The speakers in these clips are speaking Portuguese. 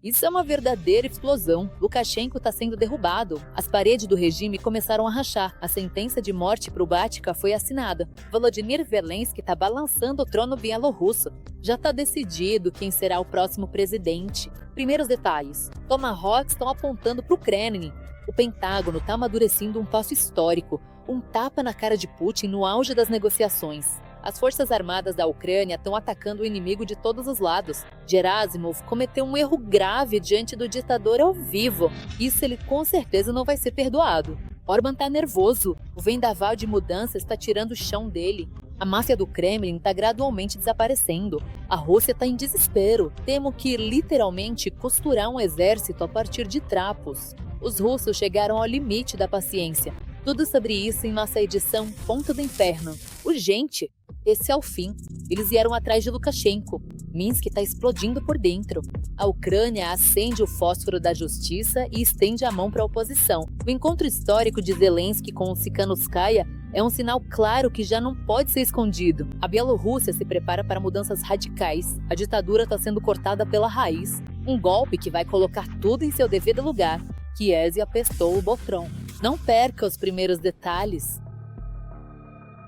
Isso é uma verdadeira explosão. Lukashenko está sendo derrubado. As paredes do regime começaram a rachar. A sentença de morte para o Batka foi assinada. Volodymyr Zelensky está balançando o trono bielorrusso. Já está decidido quem será o próximo presidente. Primeiros detalhes. Tomahawks estão apontando para o Kremlin. O Pentágono está amadurecendo um passo histórico. Um tapa na cara de Putin no auge das negociações. As forças armadas da Ucrânia estão atacando o inimigo de todos os lados. Gerasimov cometeu um erro grave diante do ditador ao vivo. Isso ele com certeza não vai ser perdoado. Orbán está nervoso. O vendaval de mudanças está tirando o chão dele. A máfia do Kremlin está gradualmente desaparecendo. A Rússia está em desespero. Temo que literalmente costurar um exército a partir de trapos. Os russos chegaram ao limite da paciência. Tudo sobre isso em nossa edição Ponto do Inferno. Urgente! Esse é o fim. Eles vieram atrás de Lukashenko. Minsk está explodindo por dentro. A Ucrânia acende o fósforo da justiça e estende a mão para a oposição. O encontro histórico de Zelensky com o Tsikhanouskaya é um sinal claro que já não pode ser escondido. A Bielorrússia se prepara para mudanças radicais. A ditadura está sendo cortada pela raiz. Um golpe que vai colocar tudo em seu devido lugar. Kiev apestou o Botron. Não perca os primeiros detalhes.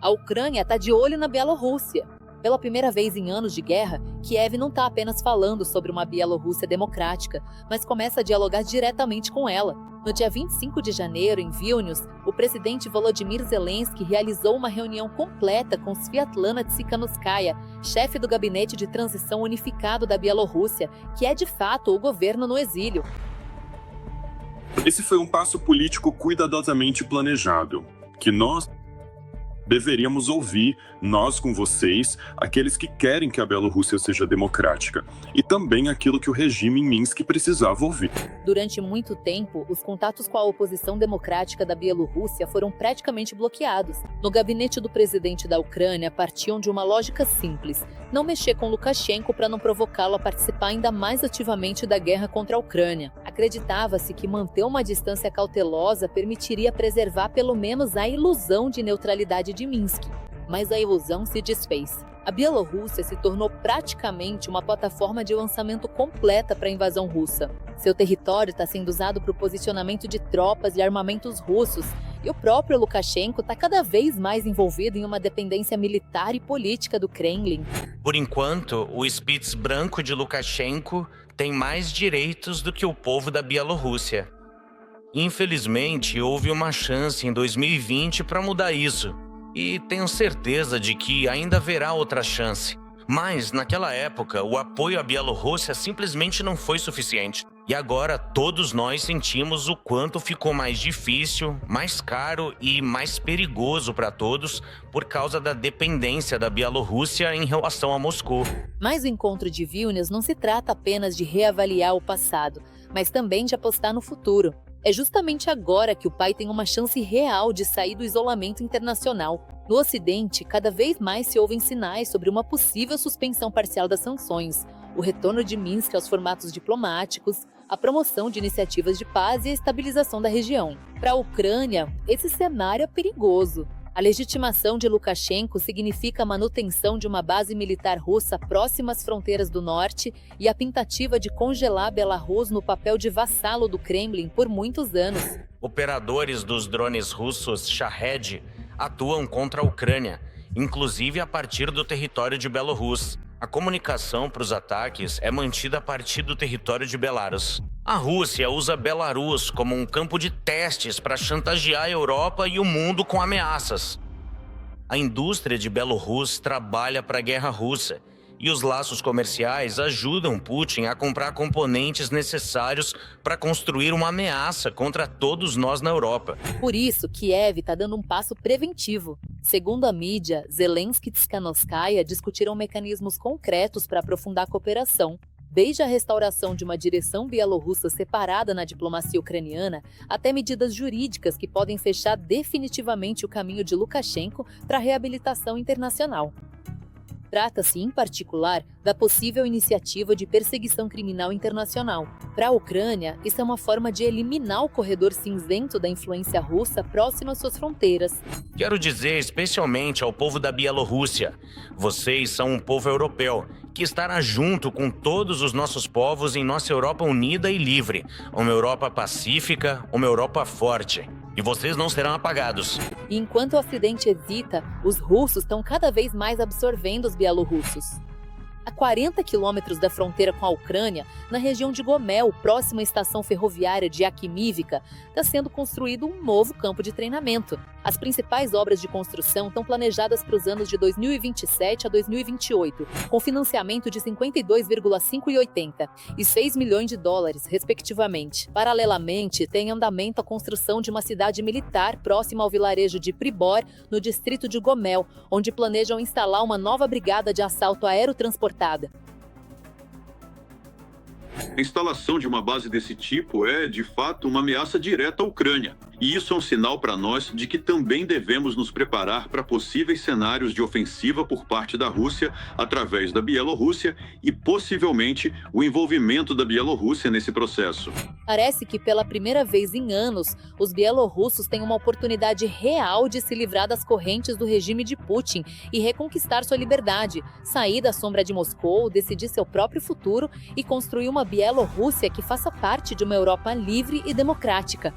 A Ucrânia está de olho na Bielorrússia. Pela primeira vez em anos de guerra, Kiev não está apenas falando sobre uma Bielorrússia democrática, mas começa a dialogar diretamente com ela. No dia 25 de janeiro, em Vilnius, o presidente Volodymyr Zelensky realizou uma reunião completa com Sviatlana Tsikhanouskaya, chefe do Gabinete de Transição Unificado da Bielorrússia, que é de fato o governo no exílio. Esse foi um passo político cuidadosamente planejado, que nós deveríamos ouvir, nós com vocês, aqueles que querem que a Bielorrússia seja democrática, e também aquilo que o regime em Minsk precisava ouvir. Durante muito tempo, os contatos com a oposição democrática da Bielorrússia foram praticamente bloqueados. No gabinete do presidente da Ucrânia, partiam de uma lógica simples: não mexer com Lukashenko para não provocá-lo a participar ainda mais ativamente da guerra contra a Ucrânia. Acreditava-se que manter uma distância cautelosa permitiria preservar pelo menos a ilusão de neutralidade de Minsk. Mas a ilusão se desfez. A Bielorrússia se tornou praticamente uma plataforma de lançamento completa para a invasão russa. Seu território está sendo usado para o posicionamento de tropas e armamentos russos, e o próprio Lukashenko está cada vez mais envolvido em uma dependência militar e política do Kremlin. Por enquanto, o Spitz branco de Lukashenko tem mais direitos do que o povo da Bielorrússia. Infelizmente, houve uma chance em 2020 para mudar isso. E tenho certeza de que ainda haverá outra chance. Mas, naquela época, o apoio à Bielorrússia simplesmente não foi suficiente. E agora todos nós sentimos o quanto ficou mais difícil, mais caro e mais perigoso para todos por causa da dependência da Bielorrússia em relação a Moscou. Mas o encontro de Vilnius não se trata apenas de reavaliar o passado, mas também de apostar no futuro. É justamente agora que o pai tem uma chance real de sair do isolamento internacional. No Ocidente, cada vez mais se ouvem sinais sobre uma possível suspensão parcial das sanções, o retorno de Minsk aos formatos diplomáticos, a promoção de iniciativas de paz e a estabilização da região. Para a Ucrânia, esse cenário é perigoso. A legitimação de Lukashenko significa a manutenção de uma base militar russa próxima às fronteiras do norte e a tentativa de congelar Belarus no papel de vassalo do Kremlin por muitos anos. Operadores dos drones russos Shahed atuam contra a Ucrânia, inclusive a partir do território de Belarus. A comunicação para os ataques é mantida a partir do território de Belarus. A Rússia usa Belarus como um campo de testes para chantagear a Europa e o mundo com ameaças. A indústria de Belarus trabalha para a guerra russa e os laços comerciais ajudam Putin a comprar componentes necessários para construir uma ameaça contra todos nós na Europa. Por isso, Kiev está dando um passo preventivo. Segundo a mídia, Zelensky e Tsikhanouskaya discutiram mecanismos concretos para aprofundar a cooperação, desde a restauração de uma direção bielorrussa separada na diplomacia ucraniana até medidas jurídicas que podem fechar definitivamente o caminho de Lukashenko para a reabilitação internacional. Trata-se, em particular, da possível iniciativa de perseguição criminal internacional. Para a Ucrânia, isso é uma forma de eliminar o corredor cinzento da influência russa próximo às suas fronteiras. Quero dizer especialmente ao povo da Bielorrússia: vocês são um povo europeu que estará junto com todos os nossos povos em nossa Europa unida e livre, uma Europa pacífica, uma Europa forte. E vocês não serão apagados. E enquanto o Ocidente hesita, os russos estão cada vez mais absorvendo os bielorrussos. A 40 quilômetros da fronteira com a Ucrânia, na região de Gomel, próxima à estação ferroviária de Yakimivka, está sendo construído um novo campo de treinamento. As principais obras de construção estão planejadas para os anos de 2027 a 2028, com financiamento de 52,5 e 80 e 6 milhões de dólares, respectivamente. Paralelamente, tem em andamento a construção de uma cidade militar próxima ao vilarejo de Pribor, no distrito de Gomel, onde planejam instalar uma nova brigada de assalto aerotransportada. A instalação de uma base desse tipo é, de fato, uma ameaça direta à Ucrânia. E isso é um sinal para nós de que também devemos nos preparar para possíveis cenários de ofensiva por parte da Rússia através da Bielorrússia e, possivelmente, o envolvimento da Bielorrússia nesse processo. Parece que, pela primeira vez em anos, os bielorrussos têm uma oportunidade real de se livrar das correntes do regime de Putin e reconquistar sua liberdade, sair da sombra de Moscou, decidir seu próprio futuro e construir uma Bielorrússia que faça parte de uma Europa livre e democrática.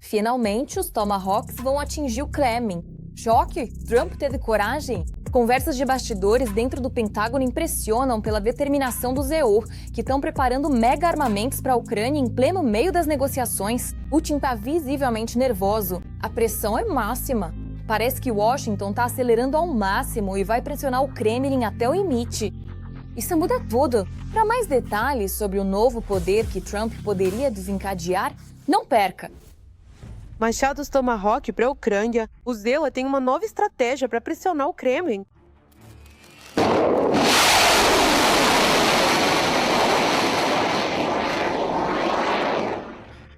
Finalmente, os Tomahawks vão atingir o Kremlin. Choque? Trump teve coragem? Conversas de bastidores dentro do Pentágono impressionam pela determinação dos EO, que estão preparando mega armamentos para a Ucrânia em pleno meio das negociações. Putin está visivelmente nervoso. A pressão é máxima. Parece que Washington está acelerando ao máximo e vai pressionar o Kremlin até o limite. Isso muda tudo. Para mais detalhes sobre o novo poder que Trump poderia desencadear, não perca! Machados Tomahawk para a Ucrânia, o Zela tem uma nova estratégia para pressionar o Kremlin.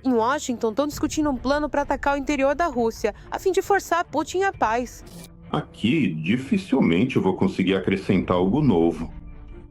Em Washington, estão discutindo um plano para atacar o interior da Rússia, a fim de forçar Putin à paz. Aqui, dificilmente eu vou conseguir acrescentar algo novo.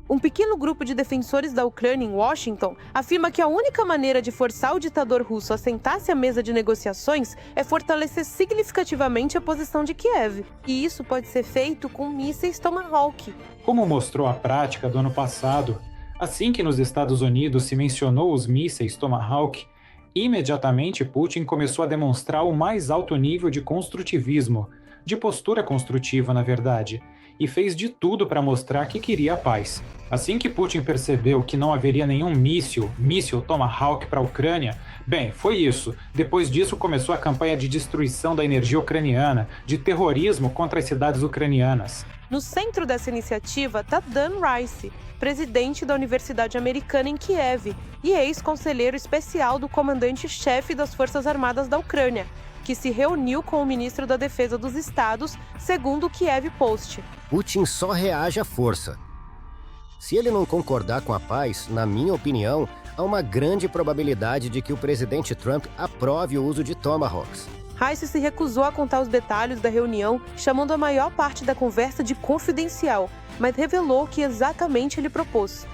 Um pequeno grupo de defensores da Ucrânia em Washington afirma que a única maneira de forçar o ditador russo a sentar-se à mesa de negociações é fortalecer significativamente a posição de Kiev. E isso pode ser feito com mísseis Tomahawk. Como mostrou a prática do ano passado, assim que nos Estados Unidos se mencionou os mísseis Tomahawk, imediatamente Putin começou a demonstrar o mais alto nível de construtivismo, de postura construtiva, na verdade, e fez de tudo para mostrar que queria a paz. Assim que Putin percebeu que não haveria nenhum míssil Tomahawk para a Ucrânia, bem, foi isso. Depois disso começou a campanha de destruição da energia ucraniana, de terrorismo contra as cidades ucranianas. No centro dessa iniciativa está Dan Rice, presidente da Universidade Americana em Kiev e ex-conselheiro especial do comandante-chefe das Forças Armadas da Ucrânia, que se reuniu com o ministro da Defesa dos Estados, segundo o Kiev Post. Putin só reage à força. Se ele não concordar com a paz, na minha opinião, há uma grande probabilidade de que o presidente Trump aprove o uso de Tomahawks. Rice se recusou a contar os detalhes da reunião, chamando a maior parte da conversa de confidencial, mas revelou o que exatamente ele propôs.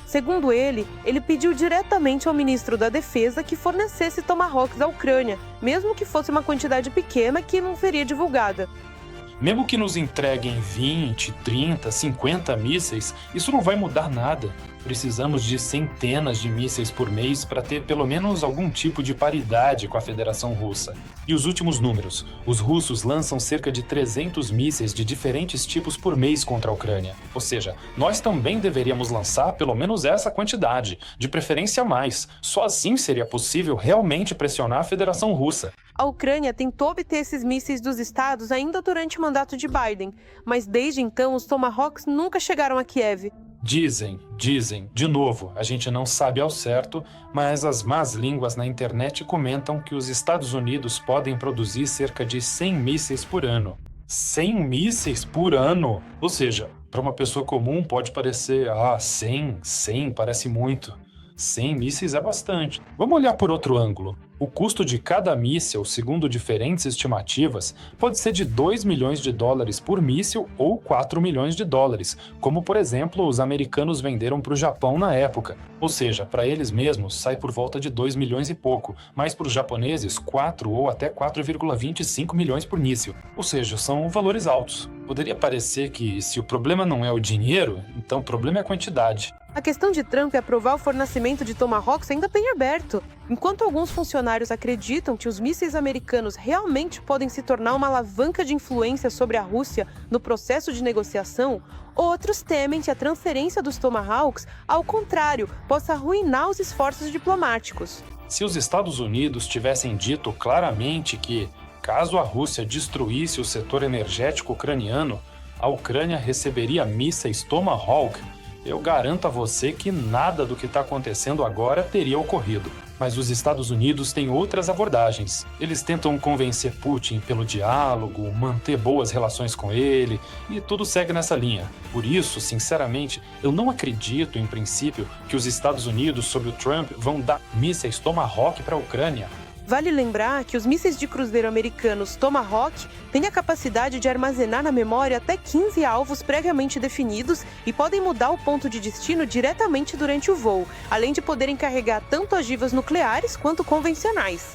Segundo ele pediu diretamente ao ministro da Defesa que fornecesse Tomahawks à Ucrânia, mesmo que fosse uma quantidade pequena que não seria divulgada. Mesmo que nos entreguem 20, 30, 50 mísseis, isso não vai mudar nada. Precisamos de centenas de mísseis por mês para ter pelo menos algum tipo de paridade com a Federação Russa. E os últimos números: os russos lançam cerca de 300 mísseis de diferentes tipos por mês contra a Ucrânia. Ou seja, nós também deveríamos lançar pelo menos essa quantidade, de preferência mais. Só assim seria possível realmente pressionar a Federação Russa. A Ucrânia tentou obter esses mísseis dos estados ainda durante o mandato de Biden, mas desde então os Tomahawks nunca chegaram a Kiev. Dizem, de novo, a gente não sabe ao certo, mas as más línguas na internet comentam que os Estados Unidos podem produzir cerca de 100 mísseis por ano. 100 mísseis por ano? Ou seja, para uma pessoa comum pode parecer, 100 parece muito. 100 mísseis é bastante. Vamos olhar por outro ângulo. O custo de cada míssil, segundo diferentes estimativas, pode ser de 2 milhões de dólares por míssil ou 4 milhões de dólares, como, por exemplo, os americanos venderam para o Japão na época. Ou seja, para eles mesmos sai por volta de 2 milhões e pouco, mas para os japoneses 4 ou até 4,25 milhões por míssil. Ou seja, são valores altos. Poderia parecer que se o problema não é o dinheiro, então o problema é a quantidade. A questão de Trump é aprovar o fornecimento de Tomahawks ainda bem aberto. Enquanto alguns funcionários acreditam que os mísseis americanos realmente podem se tornar uma alavanca de influência sobre a Rússia no processo de negociação, outros temem que a transferência dos Tomahawks, ao contrário, possa arruinar os esforços diplomáticos. Se os Estados Unidos tivessem dito claramente que, caso a Rússia destruísse o setor energético ucraniano, a Ucrânia receberia mísseis Tomahawk, eu garanto a você que nada do que está acontecendo agora teria ocorrido. Mas os Estados Unidos têm outras abordagens. Eles tentam convencer Putin pelo diálogo, manter boas relações com ele, e tudo segue nessa linha. Por isso, sinceramente, eu não acredito, em princípio, que os Estados Unidos, sob o Trump, vão dar mísseis Tomahawk para a Ucrânia. Vale lembrar que os mísseis de cruzeiro americanos Tomahawk têm a capacidade de armazenar na memória até 15 alvos previamente definidos e podem mudar o ponto de destino diretamente durante o voo, além de poderem carregar tanto ogivas nucleares quanto convencionais.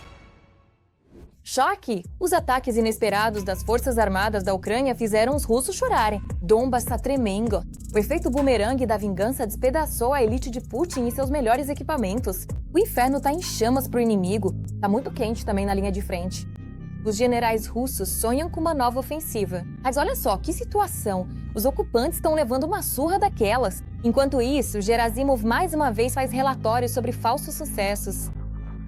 Choque! Os ataques inesperados das Forças Armadas da Ucrânia fizeram os russos chorarem. Donbas está tremendo. O efeito bumerangue da vingança despedaçou a elite de Putin e seus melhores equipamentos. O inferno está em chamas para o inimigo. Está muito quente também na linha de frente. Os generais russos sonham com uma nova ofensiva. Mas olha só, que situação! Os ocupantes estão levando uma surra daquelas. Enquanto isso, Gerasimov mais uma vez faz relatórios sobre falsos sucessos.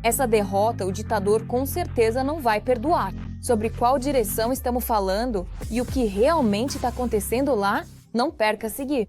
Essa derrota o ditador com certeza não vai perdoar. Sobre qual direção estamos falando e o que realmente está acontecendo lá, não perca a seguir.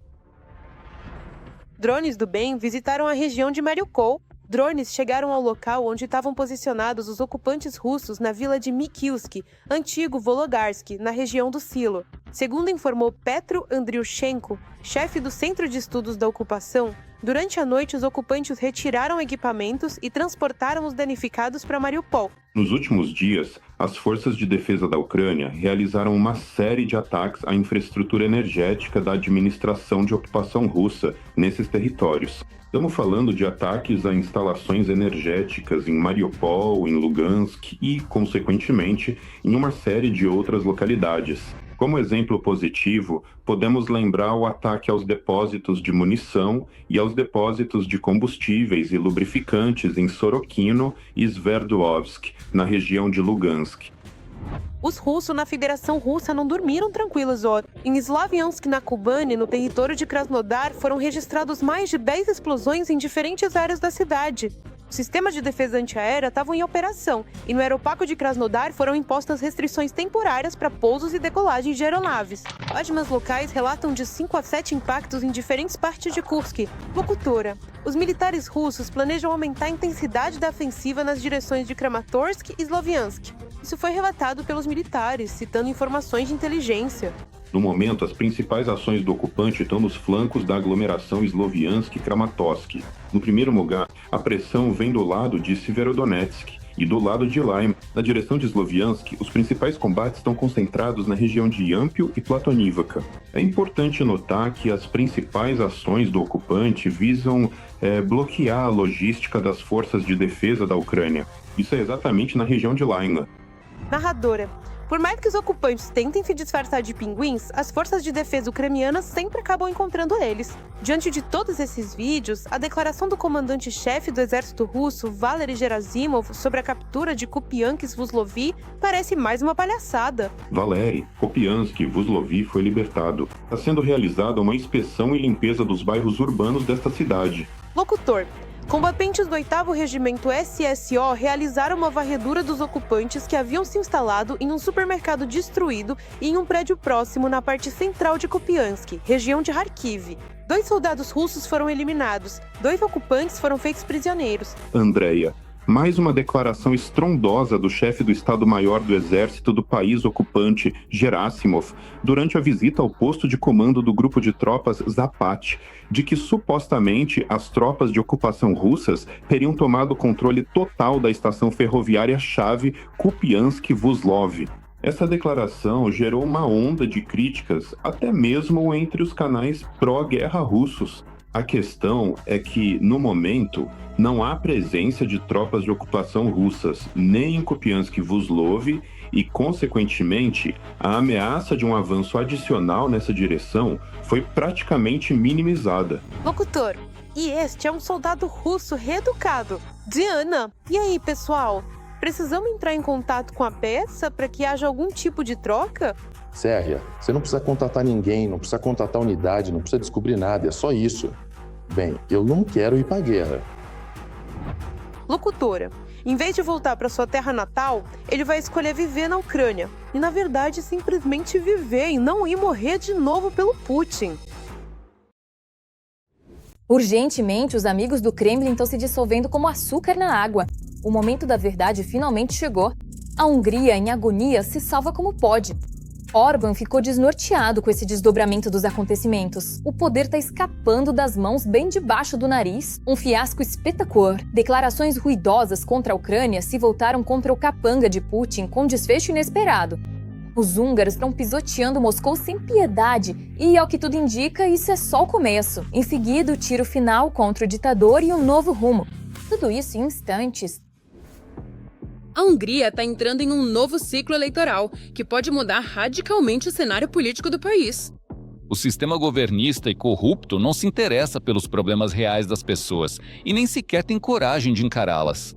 Drones do bem visitaram a região de Mariupol. Drones chegaram ao local onde estavam posicionados os ocupantes russos na vila de Mikivsk, antigo Volodarsk, na região do Silo. Segundo informou Petro Andriushenko, chefe do Centro de Estudos da Ocupação, durante a noite os ocupantes retiraram equipamentos e transportaram os danificados para Mariupol. Nos últimos dias, as forças de defesa da Ucrânia realizaram uma série de ataques à infraestrutura energética da administração de ocupação russa nesses territórios. Estamos falando de ataques a instalações energéticas em Mariupol, em Lugansk e, consequentemente, em uma série de outras localidades. Como exemplo positivo, podemos lembrar o ataque aos depósitos de munição e aos depósitos de combustíveis e lubrificantes em Sorokino e Sverdlovsk, na região de Lugansk. Os russos na Federação Russa não dormiram tranquilos, ó. Em Slaviansk, na Kubane, no território de Krasnodar, foram registrados mais de 10 explosões em diferentes áreas da cidade. Os sistemas de defesa antiaérea estavam em operação e no aeroporto de Krasnodar foram impostas restrições temporárias para pousos e decolagens de aeronaves. Páginas locais relatam de 5 a 7 impactos em diferentes partes de Kursk. Locutora: os militares russos planejam aumentar a intensidade da ofensiva nas direções de Kramatorsk e Sloviansk. Isso foi relatado pelos militares, citando informações de inteligência. No momento, as principais ações do ocupante estão nos flancos da aglomeração Sloviansk e Kramatorsk. No primeiro lugar, a pressão vem do lado de Severodonetsk e do lado de Lyman. Na direção de Sloviansk, os principais combates estão concentrados na região de Yampil e Platonivka. É importante notar que as principais ações do ocupante visam bloquear a logística das forças de defesa da Ucrânia. Isso é exatamente na região de Lyman. Narradora: por mais que os ocupantes tentem se disfarçar de pinguins, as forças de defesa ucranianas sempre acabam encontrando eles. Diante de todos esses vídeos, a declaração do comandante-chefe do exército russo, Valery Gerasimov, sobre a captura de Kupiansk e Svuzlovi parece mais uma palhaçada. Valery, Kupiansk e Svuzlovi foi libertado. Está sendo realizada uma inspeção e limpeza dos bairros urbanos desta cidade. Locutor: combatentes do 8º Regimento SSO realizaram uma varredura dos ocupantes que haviam se instalado em um supermercado destruído e em um prédio próximo na parte central de Kupiansk, região de Kharkiv. 2 soldados russos foram eliminados, 2 ocupantes foram feitos prisioneiros. Andreia, mais uma declaração estrondosa do chefe do Estado-Maior do Exército do país ocupante, Gerasimov, durante a visita ao posto de comando do grupo de tropas Zapat, de que supostamente as tropas de ocupação russas teriam tomado o controle total da estação ferroviária-chave Kupiansk-Vuslov. Essa declaração gerou uma onda de críticas, até mesmo entre os canais pró-guerra russos. A questão é que, no momento, não há presença de tropas de ocupação russas nem em Kupiansk-Vuslov e, consequentemente, a ameaça de um avanço adicional nessa direção foi praticamente minimizada. Locutor, e este é um soldado russo reeducado. Diana, e aí, pessoal? Precisamos entrar em contato com a peça para que haja algum tipo de troca? Sérgia, você não precisa contatar ninguém, não precisa contatar unidade, não precisa descobrir nada, é só isso. Bem, eu não quero ir para a guerra. Locutora, em vez de voltar para sua terra natal, ele vai escolher viver na Ucrânia. E, na verdade, simplesmente viver e não ir morrer de novo pelo Putin. Urgentemente, os amigos do Kremlin estão se dissolvendo como açúcar na água. O momento da verdade finalmente chegou. A Hungria, em agonia, se salva como pode. Orbán ficou desnorteado com esse desdobramento dos acontecimentos. O poder está escapando das mãos bem debaixo do nariz. Um fiasco espetacular. Declarações ruidosas contra a Ucrânia se voltaram contra o capanga de Putin com desfecho inesperado. Os húngaros estão pisoteando Moscou sem piedade e, ao que tudo indica, isso é só o começo. Em seguida, o tiro final contra o ditador e um novo rumo. Tudo isso em instantes. A Hungria está entrando em um novo ciclo eleitoral, que pode mudar radicalmente o cenário político do país. O sistema governista e corrupto não se interessa pelos problemas reais das pessoas e nem sequer tem coragem de encará-las.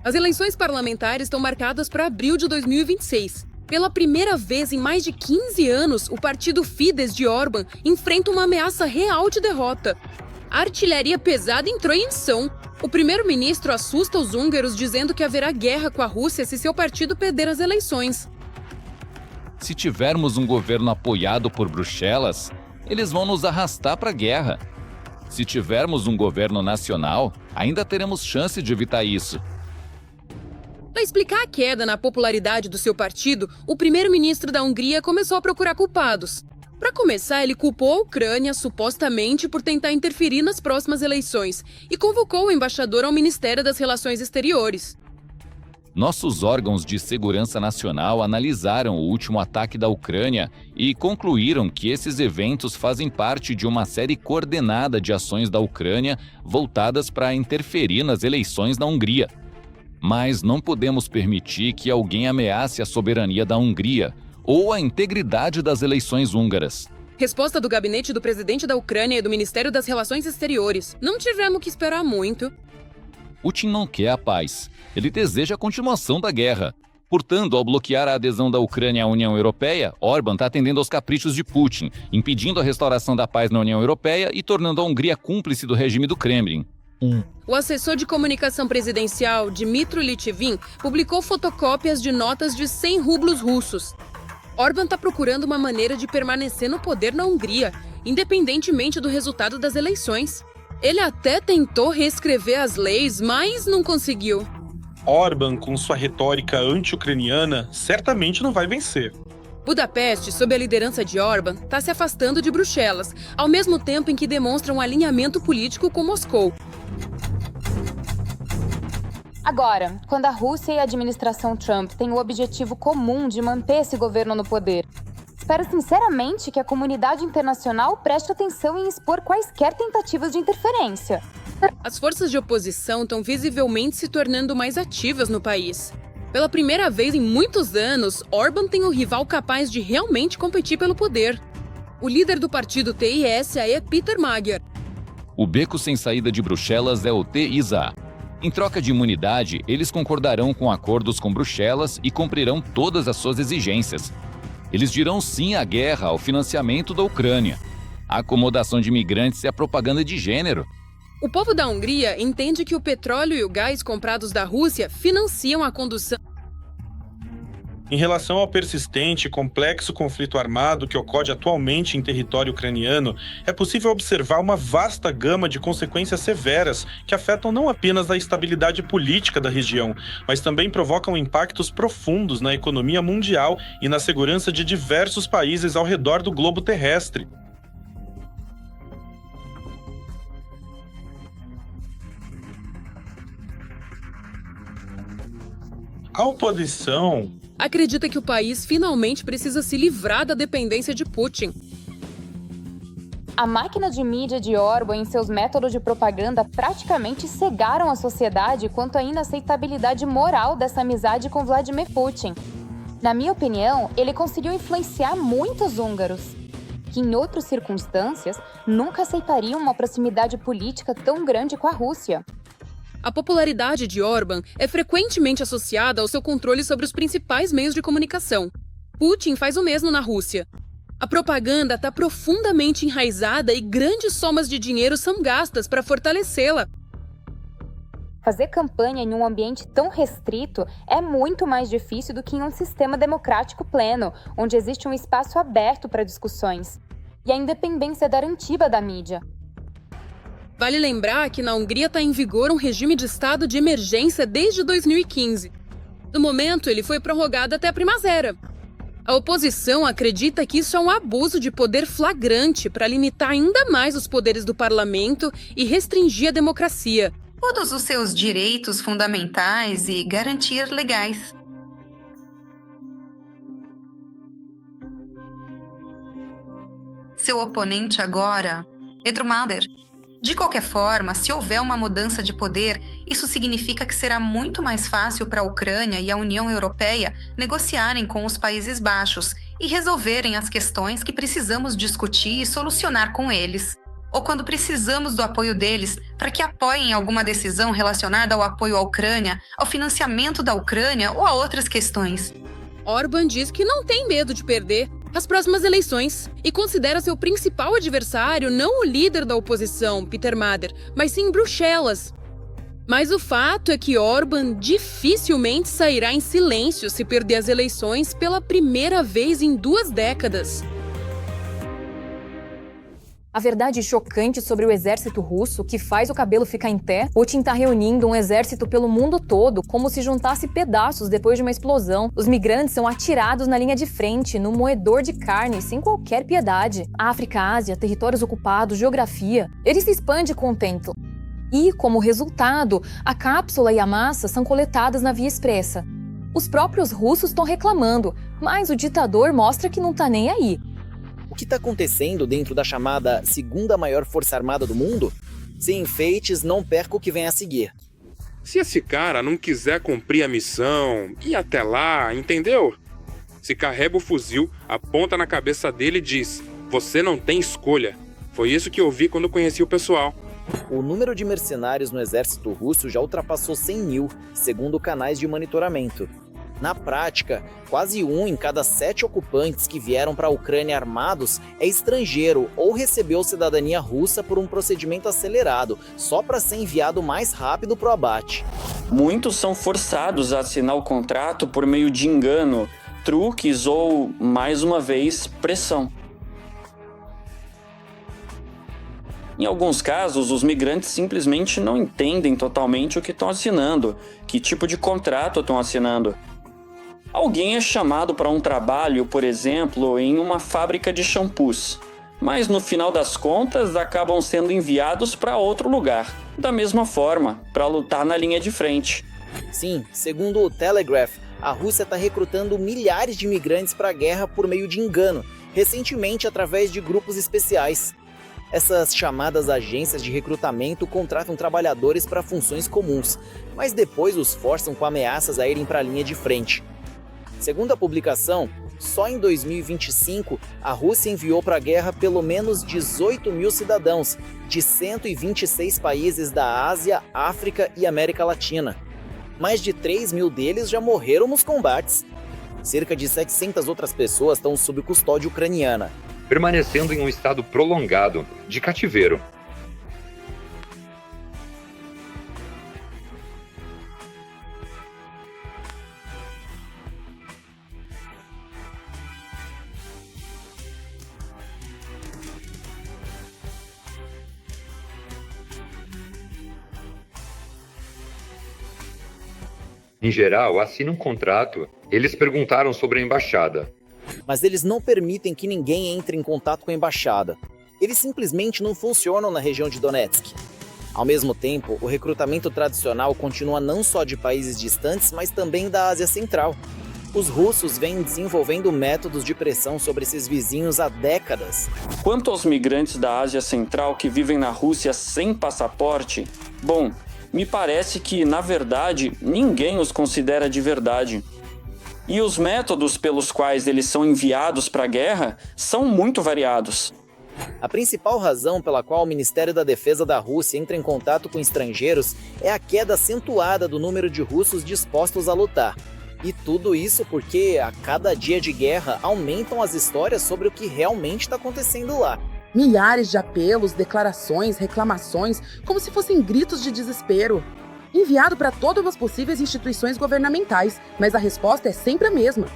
As eleições parlamentares estão marcadas para abril de 2026. Pela primeira vez em mais de 15 anos, o partido Fidesz de Orbán enfrenta uma ameaça real de derrota. A artilharia pesada entrou em ação. O primeiro-ministro assusta os húngaros dizendo que haverá guerra com a Rússia se seu partido perder as eleições. Se tivermos um governo apoiado por Bruxelas, eles vão nos arrastar para a guerra. Se tivermos um governo nacional, ainda teremos chance de evitar isso. Para explicar a queda na popularidade do seu partido, o primeiro-ministro da Hungria começou a procurar culpados. Para começar, ele culpou a Ucrânia, supostamente, por tentar interferir nas próximas eleições e convocou o embaixador ao Ministério das Relações Exteriores. Nossos órgãos de segurança nacional analisaram o último ataque da Ucrânia e concluíram que esses eventos fazem parte de uma série coordenada de ações da Ucrânia voltadas para interferir nas eleições na Hungria. Mas não podemos permitir que alguém ameace a soberania da Hungria ou a integridade das eleições húngaras. Resposta do gabinete do presidente da Ucrânia e do Ministério das Relações Exteriores. Não tivemos que esperar muito. Putin não quer a paz. Ele deseja a continuação da guerra. Portanto, ao bloquear a adesão da Ucrânia à União Europeia, Orbán está atendendo aos caprichos de Putin, impedindo a restauração da paz na União Europeia e tornando a Hungria cúmplice do regime do Kremlin. O assessor de comunicação presidencial, Dmytro Litvin, publicou fotocópias de notas de 100 rublos russos. Orbán está procurando uma maneira de permanecer no poder na Hungria, independentemente do resultado das eleições. Ele até tentou reescrever as leis, mas não conseguiu. Orbán, com sua retórica anti-ucraniana, certamente não vai vencer. Budapeste, sob a liderança de Orbán, está se afastando de Bruxelas, ao mesmo tempo em que demonstra um alinhamento político com Moscou. Agora, quando a Rússia e a administração Trump têm o objetivo comum de manter esse governo no poder, espero sinceramente que a comunidade internacional preste atenção em expor quaisquer tentativas de interferência. As forças de oposição estão visivelmente se tornando mais ativas no país. Pela primeira vez em muitos anos, Orbán tem um rival capaz de realmente competir pelo poder. O líder do partido TIS é Peter Magyar. O beco sem saída de Bruxelas é o TISA. Em troca de imunidade, eles concordarão com acordos com Bruxelas e cumprirão todas as suas exigências. Eles dirão sim à guerra, ao financiamento da Ucrânia, à acomodação de imigrantes e à propaganda de gênero. O povo da Hungria entende que o petróleo e o gás comprados da Rússia financiam a condução. Em relação ao persistente e complexo conflito armado que ocorre atualmente em território ucraniano, é possível observar uma vasta gama de consequências severas que afetam não apenas a estabilidade política da região, mas também provocam impactos profundos na economia mundial e na segurança de diversos países ao redor do globo terrestre. A oposição acredita que o país finalmente precisa se livrar da dependência de Putin. A máquina de mídia de Orbán e seus métodos de propaganda praticamente cegaram a sociedade quanto à inaceitabilidade moral dessa amizade com Vladimir Putin. Na minha opinião, ele conseguiu influenciar muitos húngaros, que em outras circunstâncias nunca aceitariam uma proximidade política tão grande com a Rússia. A popularidade de Orbán é frequentemente associada ao seu controle sobre os principais meios de comunicação. Putin faz o mesmo na Rússia. A propaganda está profundamente enraizada e grandes somas de dinheiro são gastas para fortalecê-la. Fazer campanha em um ambiente tão restrito é muito mais difícil do que em um sistema democrático pleno, onde existe um espaço aberto para discussões. E a independência é garantiva da mídia. Vale lembrar que na Hungria está em vigor um regime de estado de emergência desde 2015. No momento, ele foi prorrogado até a primavera. A oposição acredita que isso é um abuso de poder flagrante para limitar ainda mais os poderes do parlamento e restringir a democracia. Todos os seus direitos fundamentais e garantias legais. Seu oponente agora, Edrumader. De qualquer forma, se houver uma mudança de poder, isso significa que será muito mais fácil para a Ucrânia e a União Europeia negociarem com os Países Baixos e resolverem as questões que precisamos discutir e solucionar com eles. Ou quando precisamos do apoio deles para que apoiem alguma decisão relacionada ao apoio à Ucrânia, ao financiamento da Ucrânia ou a outras questões. Orbán diz que não tem medo de perder as próximas eleições e considera seu principal adversário não o líder da oposição, Peter Mader, mas sim Bruxelas. Mas o fato é que Orbán dificilmente sairá em silêncio se perder as eleições pela primeira vez em 2 décadas. A verdade chocante sobre o exército russo, que faz o cabelo ficar em pé, Putin está reunindo um exército pelo mundo todo, como se juntasse pedaços depois de uma explosão. Os migrantes são atirados na linha de frente, no moedor de carne, sem qualquer piedade. África, Ásia, territórios ocupados, geografia. Ele se expande com o tempo. E, como resultado, a cápsula e a massa são coletadas na via expressa. Os próprios russos estão reclamando, mas o ditador mostra que não está nem aí. O que está acontecendo dentro da chamada segunda maior força armada do mundo? Sem enfeites, não perca o que vem a seguir. Se esse cara não quiser cumprir a missão, ir até lá, entendeu? Se carrega o fuzil, aponta na cabeça dele e diz: "Você não tem escolha". Foi isso que eu vi quando conheci o pessoal. O número de mercenários no exército russo já ultrapassou 100 mil, segundo canais de monitoramento. Na prática, quase 1 em cada 7 ocupantes que vieram para a Ucrânia armados é estrangeiro ou recebeu cidadania russa por um procedimento acelerado, só para ser enviado mais rápido para o abate. Muitos são forçados a assinar o contrato por meio de engano, truques ou, mais uma vez, pressão. Em alguns casos, os migrantes simplesmente não entendem totalmente o que estão assinando, que tipo de contrato estão assinando. Alguém é chamado para um trabalho, por exemplo, em uma fábrica de shampoos, mas no final das contas acabam sendo enviados para outro lugar, da mesma forma, para lutar na linha de frente. Sim, segundo o Telegraph, a Rússia está recrutando milhares de imigrantes para a guerra por meio de engano, recentemente através de grupos especiais. Essas chamadas agências de recrutamento contratam trabalhadores para funções comuns, mas depois os forçam com ameaças a irem para a linha de frente. Segundo a publicação, só em 2025, a Rússia enviou para a guerra pelo menos 18 mil cidadãos de 126 países da Ásia, África e América Latina. Mais de 3 mil deles já morreram nos combates. Cerca de 700 outras pessoas estão sob custódia ucraniana, permanecendo em um estado prolongado de cativeiro. Em geral, assinam um contrato. Eles perguntaram sobre a embaixada. Mas eles não permitem que ninguém entre em contato com a embaixada. Eles simplesmente não funcionam na região de Donetsk. Ao mesmo tempo, o recrutamento tradicional continua não só de países distantes, mas também da Ásia Central. Os russos vêm desenvolvendo métodos de pressão sobre esses vizinhos há décadas. Quanto aos migrantes da Ásia Central que vivem na Rússia sem passaporte, bom, me parece que, na verdade, ninguém os considera de verdade. E os métodos pelos quais eles são enviados para a guerra são muito variados. A principal razão pela qual o Ministério da Defesa da Rússia entra em contato com estrangeiros é a queda acentuada do número de russos dispostos a lutar. E tudo isso porque, a cada dia de guerra, aumentam as histórias sobre o que realmente está acontecendo lá. Milhares de apelos, declarações, reclamações, como se fossem gritos de desespero. Enviado para todas as possíveis instituições governamentais, mas a resposta é sempre a mesma.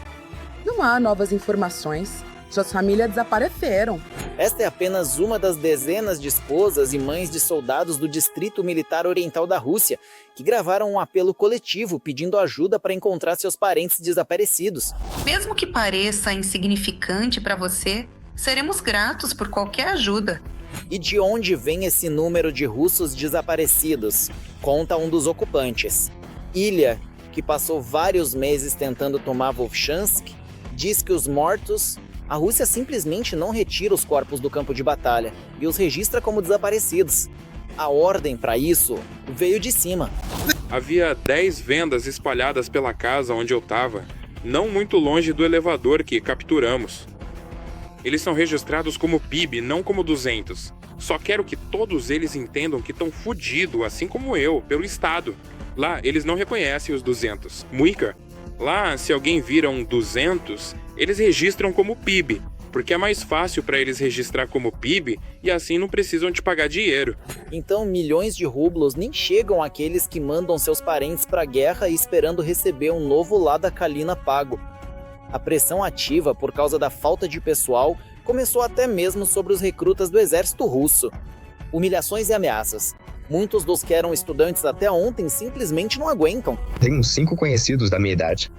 Não há novas informações. Suas famílias desapareceram. Esta é apenas uma das dezenas de esposas e mães de soldados do Distrito Militar Oriental da Rússia, que gravaram um apelo coletivo pedindo ajuda para encontrar seus parentes desaparecidos. Mesmo que pareça insignificante para você, seremos gratos por qualquer ajuda. E de onde vem esse número de russos desaparecidos? Conta um dos ocupantes. Ilya, que passou vários meses tentando tomar Volchansk, diz que os mortos... A Rússia simplesmente não retira os corpos do campo de batalha e os registra como desaparecidos. A ordem para isso veio de cima. Havia 10 vendas espalhadas pela casa onde eu estava, não muito longe do elevador que capturamos. Eles são registrados como PIB, não como 200. Só quero que todos eles entendam que estão fudidos, assim como eu, pelo Estado. Lá, eles não reconhecem os 200. Muica, lá, se alguém vira um 200... eles registram como PIB, porque é mais fácil para eles registrar como PIB e assim não precisam te pagar dinheiro. Então milhões de rublos nem chegam àqueles que mandam seus parentes para a guerra esperando receber um novo Lada Kalina pago. A pressão ativa por causa da falta de pessoal começou até mesmo sobre os recrutas do exército russo. Humilhações e ameaças. Muitos dos que eram estudantes até ontem simplesmente não aguentam. Tenho 5 conhecidos da minha idade.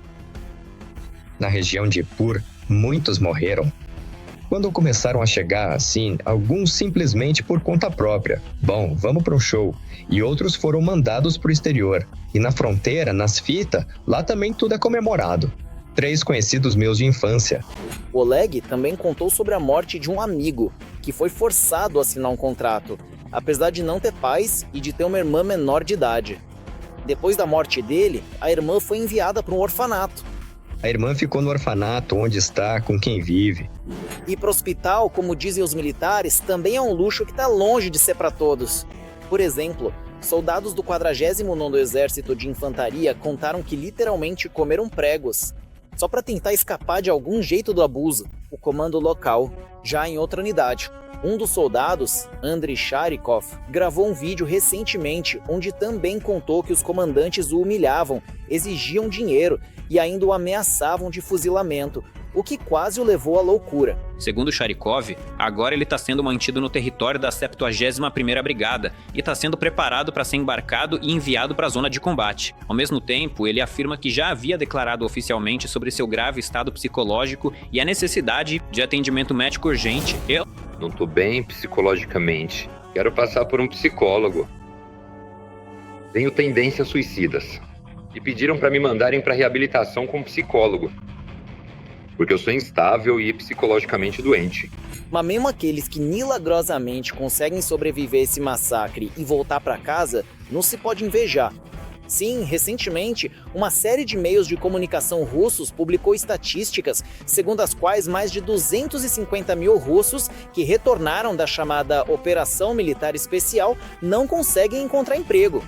Na região de Pur, muitos morreram. Quando começaram a chegar assim, alguns simplesmente por conta própria. Bom, vamos para um show. E outros foram mandados para o exterior. E na fronteira, nas fitas, lá também tudo é comemorado. 3 conhecidos meus de infância. Oleg também contou sobre a morte de um amigo, que foi forçado a assinar um contrato, apesar de não ter pais e de ter uma irmã menor de idade. Depois da morte dele, a irmã foi enviada para um orfanato. A irmã ficou no orfanato, onde está, com quem vive. Ir para o hospital, como dizem os militares, também é um luxo que está longe de ser para todos. Por exemplo, soldados do 49º Exército de Infantaria contaram que literalmente comeram pregos, só para tentar escapar de algum jeito do abuso. O comando local, já em outra unidade. Um dos soldados, Andriy Sharikov, gravou um vídeo recentemente onde também contou que os comandantes o humilhavam, exigiam dinheiro e ainda o ameaçavam de fuzilamento, o que quase o levou à loucura. Segundo Sharikov, agora ele está sendo mantido no território da 71ª Brigada e está sendo preparado para ser embarcado e enviado para a zona de combate. Ao mesmo tempo, ele afirma que já havia declarado oficialmente sobre seu grave estado psicológico e a necessidade de atendimento médico urgente. Eu não tô bem psicologicamente. Quero passar por um psicólogo. Tenho tendências suicidas. E pediram para me mandarem para reabilitação com um psicólogo. Porque eu sou instável e psicologicamente doente. Mas mesmo aqueles que milagrosamente conseguem sobreviver a esse massacre e voltar para casa, não se pode invejar. Sim, recentemente, uma série de meios de comunicação russos publicou estatísticas segundo as quais mais de 250 mil russos que retornaram da chamada Operação Militar Especial não conseguem encontrar emprego.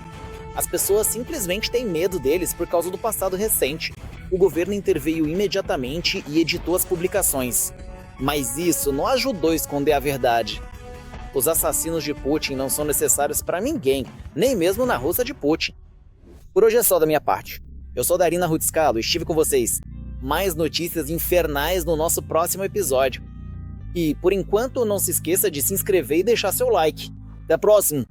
As pessoas simplesmente têm medo deles por causa do passado recente. O governo interveio imediatamente e editou as publicações. Mas isso não ajudou a esconder a verdade. Os assassinos de Putin não são necessários para ninguém, nem mesmo na Rússia de Putin. Por hoje é só da minha parte. Eu sou Darina Rutskalo e estive com vocês. Mais notícias infernais no nosso próximo episódio. E, por enquanto, não se esqueça de se inscrever e deixar seu like. Até a próxima!